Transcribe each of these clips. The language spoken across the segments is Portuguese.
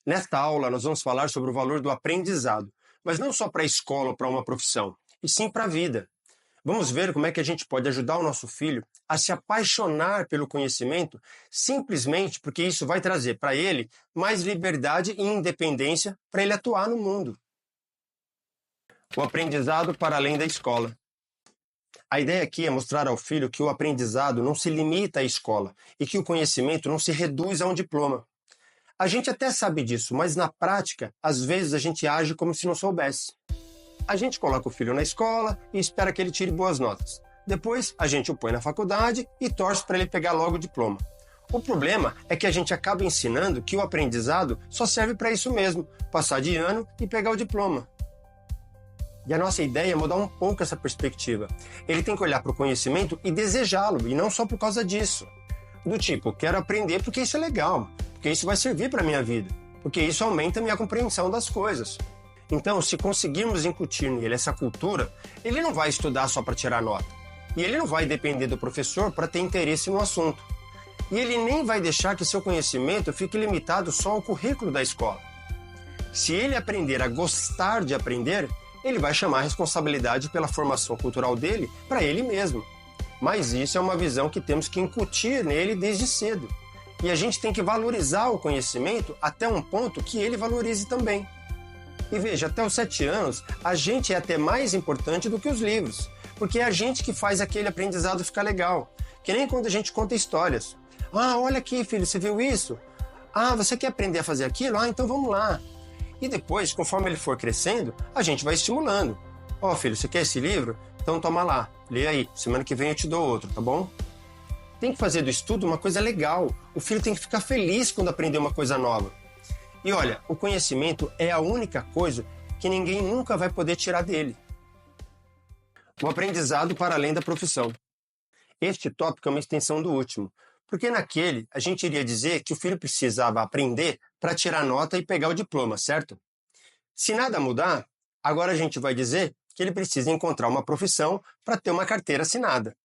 Nesta aula, nós vamos falar sobre o valor do aprendizado, mas não só para a escola ou para uma profissão, e sim para a vida. Vamos ver como é que a gente pode ajudar o nosso filho a se apaixonar pelo conhecimento simplesmente porque isso vai trazer para ele mais liberdade e independência para ele atuar no mundo. O aprendizado para além da escola. A ideia aqui é mostrar ao filho que o aprendizado não se limita à escola e que o conhecimento não se reduz a um diploma. A gente até sabe disso, mas na prática, às vezes a gente age como se não soubesse. A gente coloca o filho na escola e espera que ele tire boas notas. Depois, a gente o põe na faculdade e torce para ele pegar logo o diploma. O problema é que a gente acaba ensinando que o aprendizado só serve para isso mesmo, passar de ano e pegar o diploma. E a nossa ideia é mudar um pouco essa perspectiva. Ele tem que olhar para o conhecimento e desejá-lo, e não só por causa disso. Do tipo, quero aprender porque isso é legal, porque isso vai servir para a minha vida, porque isso aumenta a minha compreensão das coisas. Então, se conseguirmos incutir nele essa cultura, ele não vai estudar só para tirar nota. E ele não vai depender do professor para ter interesse no assunto. E ele nem vai deixar que seu conhecimento fique limitado só ao currículo da escola. Se ele aprender a gostar de aprender, ele vai chamar a responsabilidade pela formação cultural dele para ele mesmo. Mas isso é uma visão que temos que incutir nele desde cedo. E a gente tem que valorizar o conhecimento até um ponto que ele valorize também. E veja, até os 7 anos, a gente é até mais importante do que os livros, porque é a gente que faz aquele aprendizado ficar legal. Que nem quando a gente conta histórias. Ah, olha aqui, filho, você viu isso? Ah, você quer aprender a fazer aquilo? Ah, então vamos lá. E depois, conforme ele for crescendo, a gente vai estimulando. Ó, filho, você quer esse livro? Então toma lá, lê aí. Semana que vem eu te dou outro, tá bom? Tem que fazer do estudo uma coisa legal. O filho tem que ficar feliz quando aprender uma coisa nova. E olha, o conhecimento é a única coisa que ninguém nunca vai poder tirar dele. O aprendizado para além da profissão. Este tópico é uma extensão do último, porque naquele a gente iria dizer que o filho precisava aprender para tirar nota e pegar o diploma, certo? Se nada mudar, agora a gente vai dizer que ele precisa encontrar uma profissão para ter uma carteira assinada.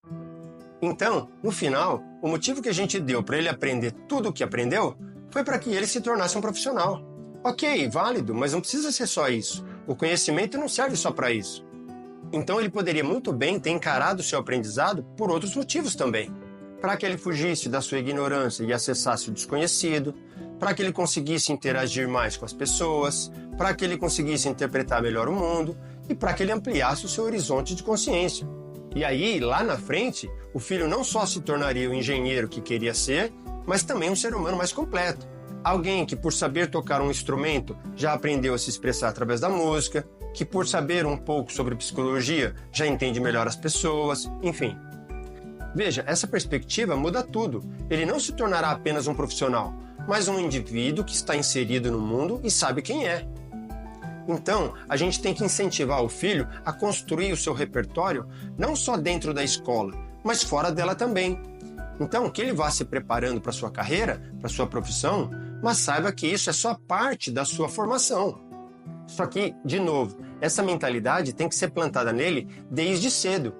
Então, no final, o motivo que a gente deu para ele aprender tudo o que aprendeu foi para que ele se tornasse um profissional. Ok, válido, mas não precisa ser só isso. O conhecimento não serve só para isso. Então ele poderia muito bem ter encarado o seu aprendizado por outros motivos também. Para que ele fugisse da sua ignorância e acessasse o desconhecido, para que ele conseguisse interagir mais com as pessoas, para que ele conseguisse interpretar melhor o mundo e para que ele ampliasse o seu horizonte de consciência. E aí, lá na frente, o filho não só se tornaria o engenheiro que queria ser, mas também um ser humano mais completo. Alguém que, por saber tocar um instrumento, já aprendeu a se expressar através da música, que, por saber um pouco sobre psicologia, já entende melhor as pessoas, enfim. Veja, essa perspectiva muda tudo. Ele não se tornará apenas um profissional, mas um indivíduo que está inserido no mundo e sabe quem é. Então, a gente tem que incentivar o filho a construir o seu repertório não só dentro da escola, mas fora dela também. Então, que ele vá se preparando para a sua carreira, para a sua profissão, mas saiba que isso é só parte da sua formação. Só que, de novo, essa mentalidade tem que ser plantada nele desde cedo.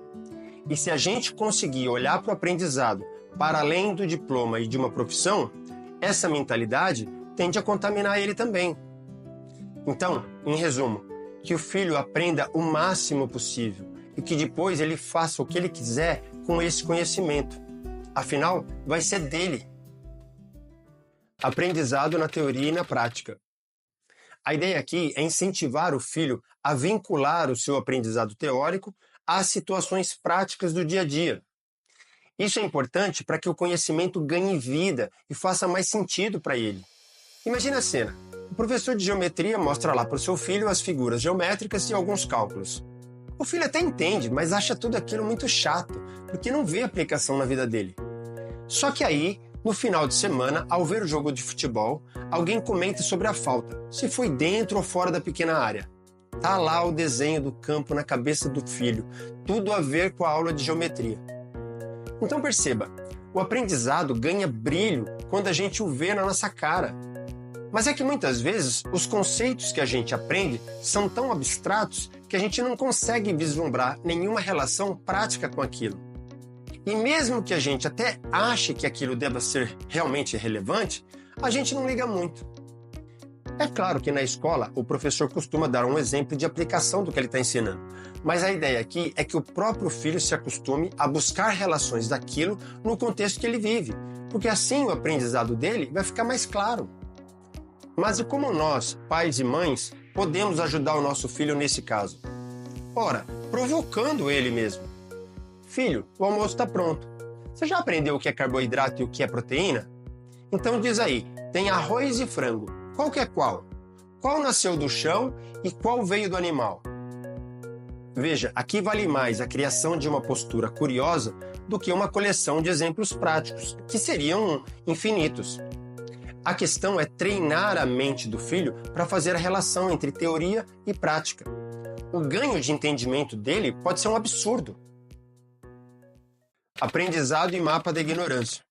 E se a gente conseguir olhar para o aprendizado para além do diploma e de uma profissão, essa mentalidade tende a contaminar ele também. Então, em resumo, que o filho aprenda o máximo possível e que depois ele faça o que ele quiser com esse conhecimento. Afinal, vai ser dele. Aprendizado na teoria e na prática. A ideia aqui é incentivar o filho a vincular o seu aprendizado teórico às situações práticas do dia a dia. Isso é importante para que o conhecimento ganhe vida e faça mais sentido para ele. Imagina a cena. O professor de geometria mostra lá para o seu filho as figuras geométricas e alguns cálculos. O filho até entende, mas acha tudo aquilo muito chato, porque não vê aplicação na vida dele. Só que aí, no final de semana, ao ver o jogo de futebol, alguém comenta sobre a falta, se foi dentro ou fora da pequena área. Tá lá o desenho do campo na cabeça do filho, tudo a ver com a aula de geometria. Então perceba, o aprendizado ganha brilho quando a gente o vê na nossa cara. Mas é que muitas vezes os conceitos que a gente aprende são tão abstratos que a gente não consegue vislumbrar nenhuma relação prática com aquilo. E mesmo que a gente até ache que aquilo deva ser realmente relevante, a gente não liga muito. É claro que na escola o professor costuma dar um exemplo de aplicação do que ele está ensinando, mas a ideia aqui é que o próprio filho se acostume a buscar relações daquilo no contexto que ele vive, porque assim o aprendizado dele vai ficar mais claro. Mas e como nós, pais e mães, podemos ajudar o nosso filho nesse caso? Ora, provocando ele mesmo. Filho, o almoço está pronto. Você já aprendeu o que é carboidrato e o que é proteína? Então diz aí, tem arroz e frango. Qual que é qual? Qual nasceu do chão e qual veio do animal? Veja, aqui vale mais a criação de uma postura curiosa do que uma coleção de exemplos práticos, que seriam infinitos. A questão é treinar a mente do filho para fazer a relação entre teoria e prática. O ganho de entendimento dele pode ser um absurdo. Aprendizado e mapa da ignorância.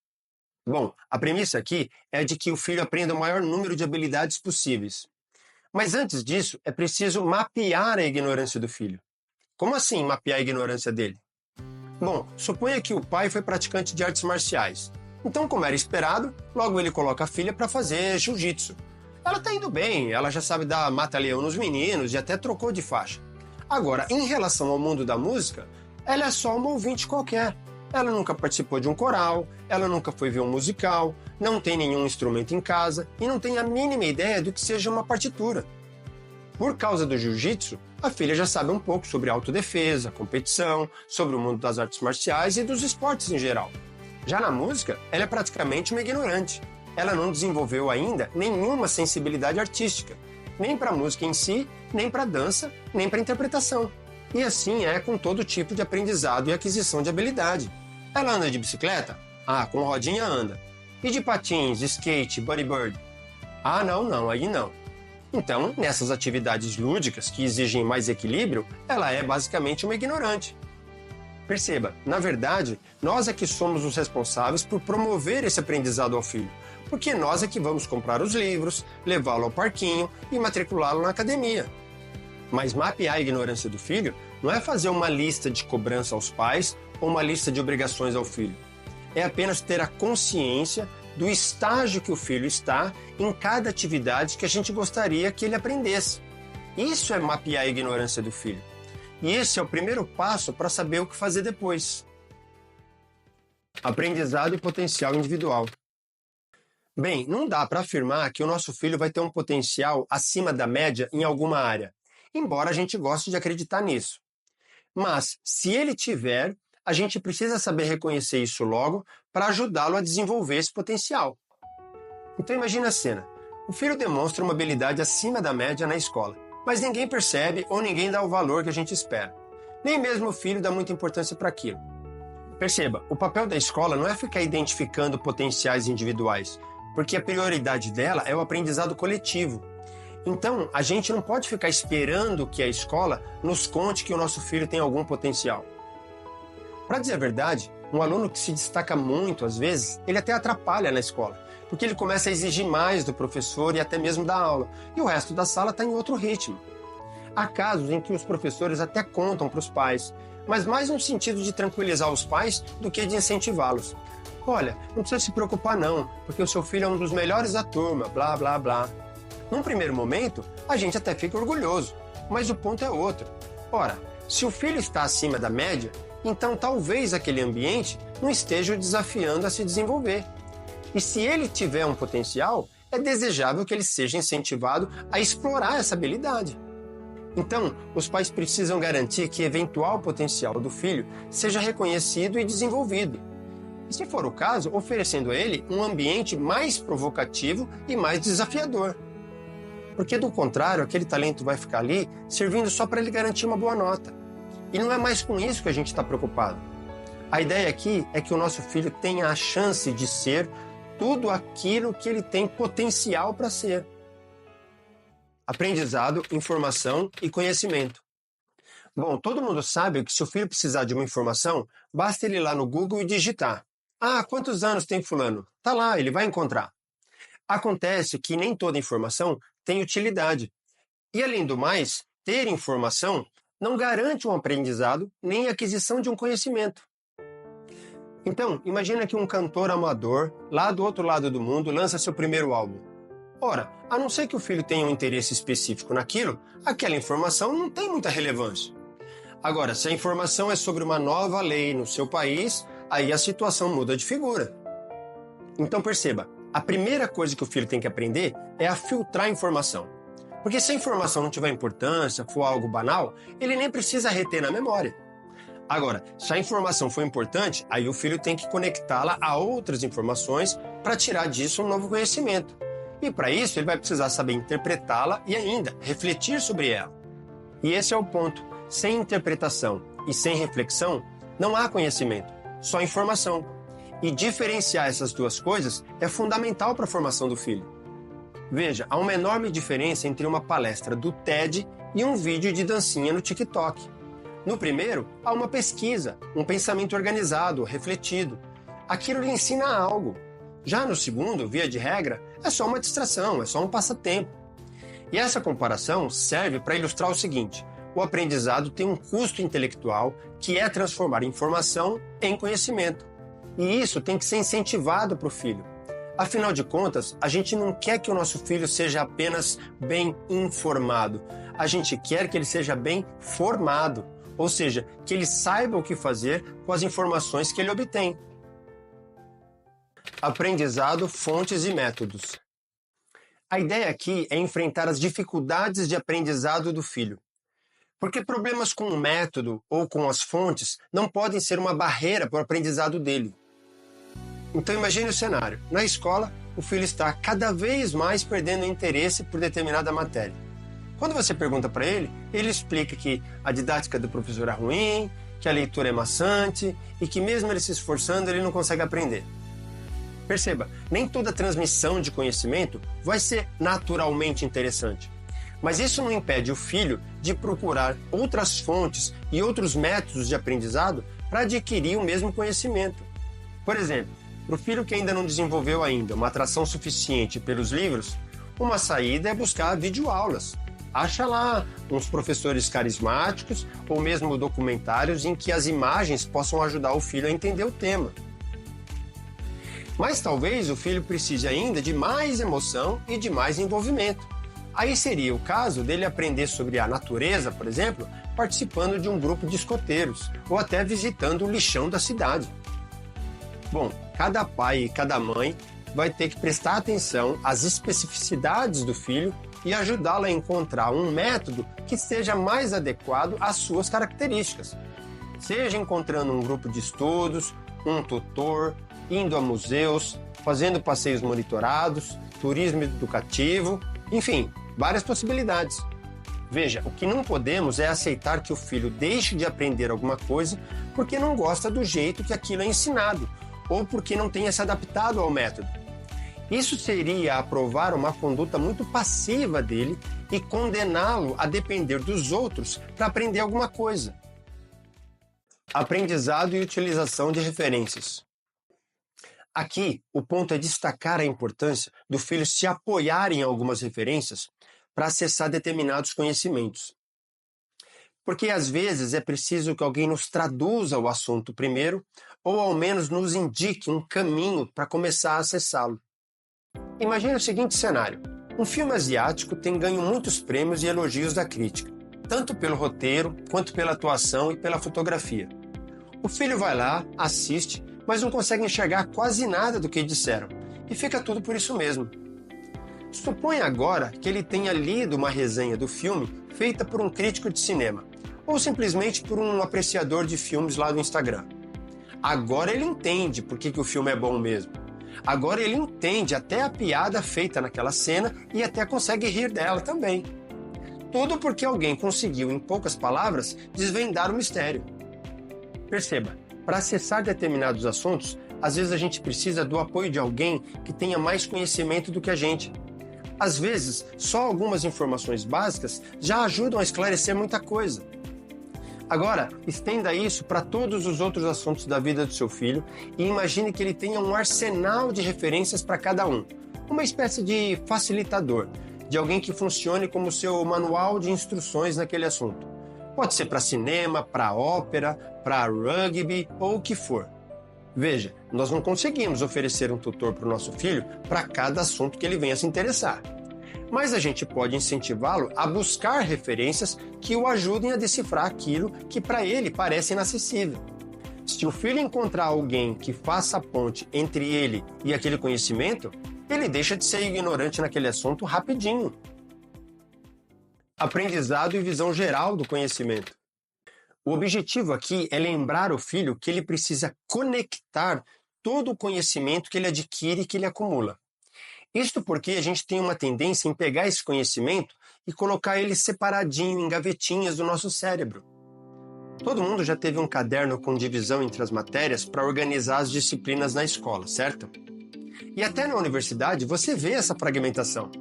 Bom, a premissa aqui é de que o filho aprenda o maior número de habilidades possíveis. Mas antes disso, é preciso mapear a ignorância do filho. Como assim mapear a ignorância dele? Bom, suponha que o pai foi praticante de artes marciais. Então, como era esperado, logo ele coloca a filha para fazer jiu-jitsu. Ela está indo bem, ela já sabe dar mata-leão nos meninos e até trocou de faixa. Agora, em relação ao mundo da música, ela é só uma ouvinte qualquer. Ela nunca participou de um coral, ela nunca foi ver um musical, não tem nenhum instrumento em casa e não tem a mínima ideia do que seja uma partitura. Por causa do jiu-jitsu, a filha já sabe um pouco sobre autodefesa, competição, sobre o mundo das artes marciais e dos esportes em geral. Já na música, ela é praticamente uma ignorante. Ela não desenvolveu ainda nenhuma sensibilidade artística, nem para a música em si, nem para a dança, nem para a interpretação. E assim é com todo tipo de aprendizado e aquisição de habilidade. Ela anda de bicicleta? Ah, com rodinha anda. E de patins, skate, bodyboard? Ah, não, aí não. Então, nessas atividades lúdicas que exigem mais equilíbrio, ela é basicamente uma ignorante. Perceba, na verdade, nós é que somos os responsáveis por promover esse aprendizado ao filho, porque nós é que vamos comprar os livros, levá-lo ao parquinho e matriculá-lo na academia. Mas mapear a ignorância do filho não é fazer uma lista de cobrança aos pais ou uma lista de obrigações ao filho. É apenas ter a consciência do estágio que o filho está em cada atividade que a gente gostaria que ele aprendesse. Isso é mapear a ignorância do filho. E esse é o primeiro passo para saber o que fazer depois. Aprendizado e potencial individual. Bem, não dá para afirmar que o nosso filho vai ter um potencial acima da média em alguma área, embora a gente goste de acreditar nisso. Mas, se ele tiver, a gente precisa saber reconhecer isso logo para ajudá-lo a desenvolver esse potencial. Então imagine a cena. O filho demonstra uma habilidade acima da média na escola, mas ninguém percebe ou ninguém dá o valor que a gente espera. Nem mesmo o filho dá muita importância para aquilo. Perceba, o papel da escola não é ficar identificando potenciais individuais, porque a prioridade dela é o aprendizado coletivo. Então, a gente não pode ficar esperando que a escola nos conte que o nosso filho tem algum potencial. Para dizer a verdade, um aluno que se destaca muito, às vezes, ele até atrapalha na escola, porque ele começa a exigir mais do professor e até mesmo da aula, e o resto da sala está em outro ritmo. Há casos em que os professores até contam para os pais, mas mais no sentido de tranquilizar os pais do que de incentivá-los. Olha, não precisa se preocupar não, porque o seu filho é um dos melhores da turma, blá blá blá. Num primeiro momento, a gente até fica orgulhoso, mas o ponto é outro. Ora, se o filho está acima da média, então talvez aquele ambiente não esteja o desafiando a se desenvolver. E se ele tiver um potencial, é desejável que ele seja incentivado a explorar essa habilidade. Então, os pais precisam garantir que eventual potencial do filho seja reconhecido e desenvolvido. E, se for o caso, oferecendo a ele um ambiente mais provocativo e mais desafiador. Porque, do contrário, aquele talento vai ficar ali servindo só para ele garantir uma boa nota. E não é mais com isso que a gente está preocupado. A ideia aqui é que o nosso filho tenha a chance de ser tudo aquilo que ele tem potencial para ser. Aprendizado, informação e conhecimento. Bom, todo mundo sabe que se o filho precisar de uma informação, basta ele ir lá no Google e digitar. Ah, quantos anos tem fulano? Tá lá, ele vai encontrar. Acontece que nem toda informação tem utilidade. E, além do mais, ter informação não garante um aprendizado nem a aquisição de um conhecimento. Então, imagina que um cantor amador, lá do outro lado do mundo, lança seu primeiro álbum. Ora, a não ser que o filho tenha um interesse específico naquilo, aquela informação não tem muita relevância. Agora, se a informação é sobre uma nova lei no seu país, aí a situação muda de figura. Então perceba, a primeira coisa que o filho tem que aprender é a filtrar a informação. Porque se a informação não tiver importância, for algo banal, ele nem precisa reter na memória. Agora, se a informação for importante, aí o filho tem que conectá-la a outras informações para tirar disso um novo conhecimento. E para isso ele vai precisar saber interpretá-la e ainda refletir sobre ela. E esse é o ponto. Sem interpretação e sem reflexão, não há conhecimento, só informação. E diferenciar essas duas coisas é fundamental para a formação do filho. Veja, há uma enorme diferença entre uma palestra do TED e um vídeo de dancinha no TikTok. No primeiro, há uma pesquisa, um pensamento organizado, refletido. Aquilo lhe ensina algo. Já no segundo, via de regra, é só uma distração, é só um passatempo. E essa comparação serve para ilustrar o seguinte: o aprendizado tem um custo intelectual que é transformar informação em conhecimento. E isso tem que ser incentivado para o filho. Afinal de contas, a gente não quer que o nosso filho seja apenas bem informado. A gente quer que ele seja bem formado. Ou seja, que ele saiba o que fazer com as informações que ele obtém. Aprendizado, fontes e métodos. A ideia aqui é enfrentar as dificuldades de aprendizado do filho. Porque problemas com o método ou com as fontes não podem ser uma barreira para o aprendizado dele. Então imagine o cenário. Na escola, o filho está cada vez mais perdendo interesse por determinada matéria. Quando você pergunta para ele, ele explica que a didática do professor é ruim, que a leitura é maçante e que mesmo ele se esforçando, ele não consegue aprender. Perceba, nem toda transmissão de conhecimento vai ser naturalmente interessante. Mas isso não impede o filho de procurar outras fontes e outros métodos de aprendizado para adquirir o mesmo conhecimento. Por exemplo, para o filho que ainda não desenvolveu ainda uma atração suficiente pelos livros, uma saída é buscar videoaulas. Acha lá uns professores carismáticos ou mesmo documentários em que as imagens possam ajudar o filho a entender o tema. Mas talvez o filho precise ainda de mais emoção e de mais envolvimento. Aí seria o caso dele aprender sobre a natureza, por exemplo, participando de um grupo de escoteiros ou até visitando o lixão da cidade. Bom, cada pai e cada mãe vai ter que prestar atenção às especificidades do filho e ajudá-lo a encontrar um método que seja mais adequado às suas características. Seja encontrando um grupo de estudos, um tutor, indo a museus, fazendo passeios monitorados, turismo educativo, enfim, várias possibilidades. Veja, o que não podemos é aceitar que o filho deixe de aprender alguma coisa porque não gosta do jeito que aquilo é ensinado ou porque não tenha se adaptado ao método. Isso seria aprovar uma conduta muito passiva dele e condená-lo a depender dos outros para aprender alguma coisa. Aprendizado e utilização de referências. Aqui, o ponto é destacar a importância do filho se apoiar em algumas referências para acessar determinados conhecimentos. Porque às vezes é preciso que alguém nos traduza o assunto primeiro, ou ao menos nos indique um caminho para começar a acessá-lo. Imagine o seguinte cenário: um filme asiático tem ganho muitos prêmios e elogios da crítica, tanto pelo roteiro, quanto pela atuação e pela fotografia. O filho vai lá, assiste, mas não consegue enxergar quase nada do que disseram, e fica tudo por isso mesmo. Suponha agora que ele tenha lido uma resenha do filme feita por um crítico de cinema, ou simplesmente por um apreciador de filmes lá do Instagram. Agora ele entende por que o filme é bom mesmo. Agora ele entende até a piada feita naquela cena e até consegue rir dela também. Tudo porque alguém conseguiu, em poucas palavras, desvendar o mistério. Perceba, para acessar determinados assuntos, às vezes a gente precisa do apoio de alguém que tenha mais conhecimento do que a gente. Às vezes, só algumas informações básicas já ajudam a esclarecer muita coisa. Agora, estenda isso para todos os outros assuntos da vida do seu filho e imagine que ele tenha um arsenal de referências para cada um. Uma espécie de facilitador, de alguém que funcione como seu manual de instruções naquele assunto. Pode ser para cinema, para ópera, para rugby ou o que for. Veja, nós não conseguimos oferecer um tutor para o nosso filho para cada assunto que ele venha se interessar. Mas a gente pode incentivá-lo a buscar referências que o ajudem a decifrar aquilo que para ele parece inacessível. Se o filho encontrar alguém que faça a ponte entre ele e aquele conhecimento, ele deixa de ser ignorante naquele assunto rapidinho. Aprendizado e visão geral do conhecimento. O objetivo aqui é lembrar o filho que ele precisa conectar todo o conhecimento que ele adquire e que ele acumula. Isto porque a gente tem uma tendência em pegar esse conhecimento e colocar ele separadinho em gavetinhas do nosso cérebro. Todo mundo já teve um caderno com divisão entre as matérias para organizar as disciplinas na escola, certo? E até na universidade você vê essa fragmentação.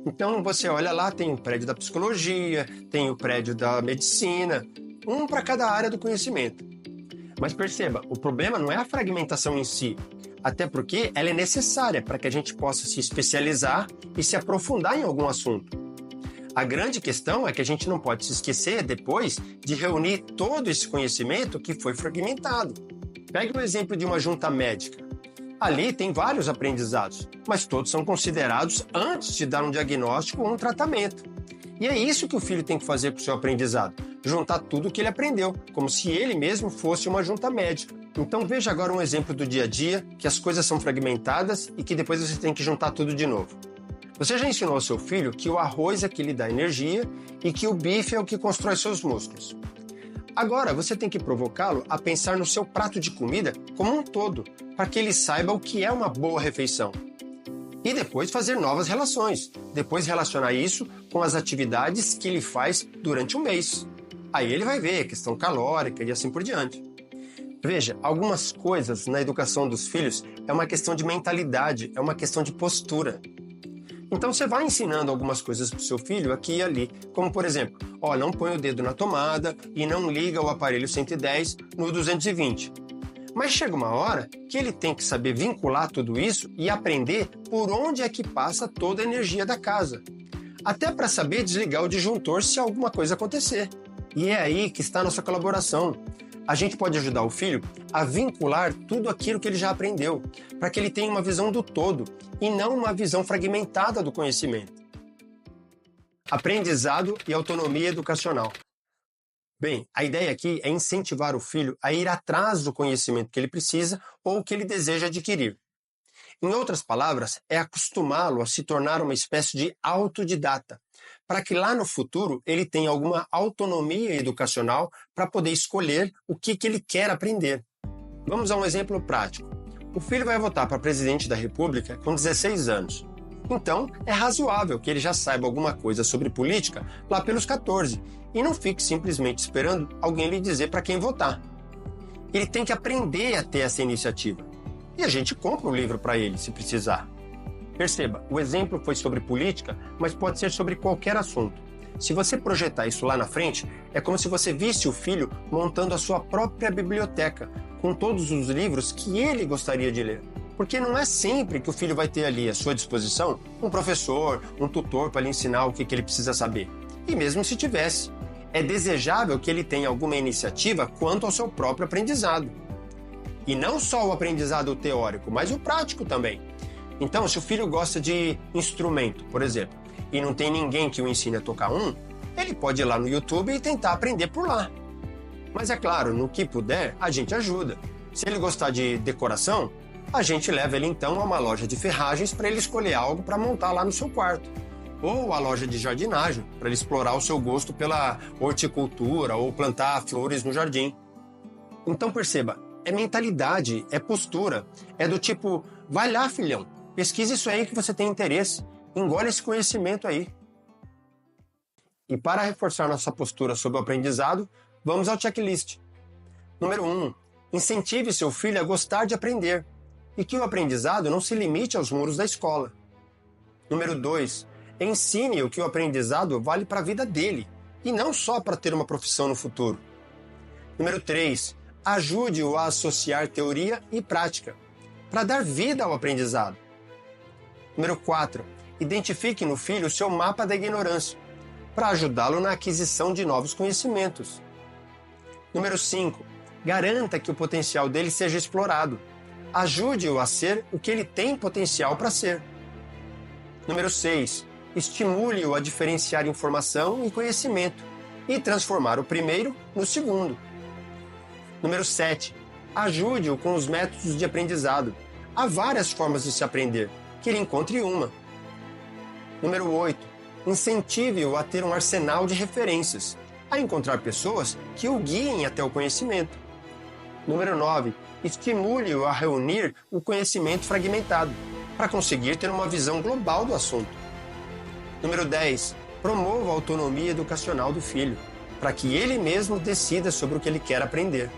Então você olha lá, tem o prédio da psicologia, tem o prédio da medicina, um para cada área do conhecimento. Mas perceba, o problema não é a fragmentação em si, até porque ela é necessária para que a gente possa se especializar e se aprofundar em algum assunto. A grande questão é que a gente não pode se esquecer depois de reunir todo esse conhecimento que foi fragmentado. Pegue o exemplo de uma junta médica. Ali tem vários aprendizados, mas todos são considerados antes de dar um diagnóstico ou um tratamento. E é isso que o filho tem que fazer com o seu aprendizado, juntar tudo o que ele aprendeu, como se ele mesmo fosse uma junta médica. Então veja agora um exemplo do dia a dia, que as coisas são fragmentadas e que depois você tem que juntar tudo de novo. Você já ensinou ao seu filho que o arroz é que lhe dá energia e que o bife é o que constrói seus músculos. Agora você tem que provocá-lo a pensar no seu prato de comida como um todo, para que ele saiba o que é uma boa refeição. E depois fazer novas relações, depois relacionar isso com as atividades que ele faz durante um mês. Aí ele vai ver a questão calórica e assim por diante. Veja, algumas coisas na educação dos filhos é uma questão de mentalidade, é uma questão de postura. Então você vai ensinando algumas coisas para o seu filho aqui e ali, como por exemplo, não põe o dedo na tomada e não liga o aparelho 110 no 220. Mas chega uma hora que ele tem que saber vincular tudo isso e aprender por onde é que passa toda a energia da casa. Até para saber desligar o disjuntor se alguma coisa acontecer. E é aí que está a nossa colaboração. A gente pode ajudar o filho a vincular tudo aquilo que ele já aprendeu, para que ele tenha uma visão do todo e não uma visão fragmentada do conhecimento. Aprendizado e autonomia educacional. Bem, a ideia aqui é incentivar o filho a ir atrás do conhecimento que ele precisa ou que ele deseja adquirir. Em outras palavras, é acostumá-lo a se tornar uma espécie de autodidata, para que lá no futuro ele tenha alguma autonomia educacional para poder escolher o que ele quer aprender. Vamos a um exemplo prático. O filho vai votar para presidente da República com 16 anos. Então, é razoável que ele já saiba alguma coisa sobre política lá pelos 14 e não fique simplesmente esperando alguém lhe dizer para quem votar. Ele tem que aprender a ter essa iniciativa. E a gente compra um livro para ele, se precisar. Perceba, o exemplo foi sobre política, mas pode ser sobre qualquer assunto. Se você projetar isso lá na frente, é como se você visse o filho montando a sua própria biblioteca, com todos os livros que ele gostaria de ler. Porque não é sempre que o filho vai ter ali à sua disposição um professor, um tutor para lhe ensinar o que ele precisa saber. E mesmo se tivesse, é desejável que ele tenha alguma iniciativa quanto ao seu próprio aprendizado. E não só o aprendizado teórico, mas o prático também. Então, se o filho gosta de instrumento, por exemplo, e não tem ninguém que o ensine a tocar ele pode ir lá no YouTube e tentar aprender por lá. Mas é claro, no que puder, a gente ajuda. Se ele gostar de decoração, a gente leva ele então a uma loja de ferragens para ele escolher algo para montar lá no seu quarto. Ou a loja de jardinagem, para ele explorar o seu gosto pela horticultura ou plantar flores no jardim. Então perceba, é mentalidade, é postura, é do tipo, vai lá filhão, pesquisa isso aí que você tem interesse, engole esse conhecimento aí. E para reforçar nossa postura sobre o aprendizado, vamos ao checklist. Número 1. Incentive seu filho a gostar de aprender e que o aprendizado não se limite aos muros da escola. Número 2. Ensine-o que o aprendizado vale para a vida dele e não só para ter uma profissão no futuro. Número 3. Ajude-o a associar teoria e prática, para dar vida ao aprendizado. Número 4. Identifique no filho o seu mapa da ignorância, para ajudá-lo na aquisição de novos conhecimentos. Número 5. Garanta que o potencial dele seja explorado, Ajude-o a ser o que ele tem potencial para ser. Número 6. Estimule-o a diferenciar informação e conhecimento e transformar o primeiro no segundo. Número 7. Ajude-o com os métodos de aprendizado. Há várias formas de se aprender, que ele encontre uma. Número 8. Incentive-o a ter um arsenal de referências, a encontrar pessoas que o guiem até o conhecimento. Número 9. Estimule-o a reunir o conhecimento fragmentado, para conseguir ter uma visão global do assunto. Número 10. Promova a autonomia educacional do filho, para que ele mesmo decida sobre o que ele quer aprender.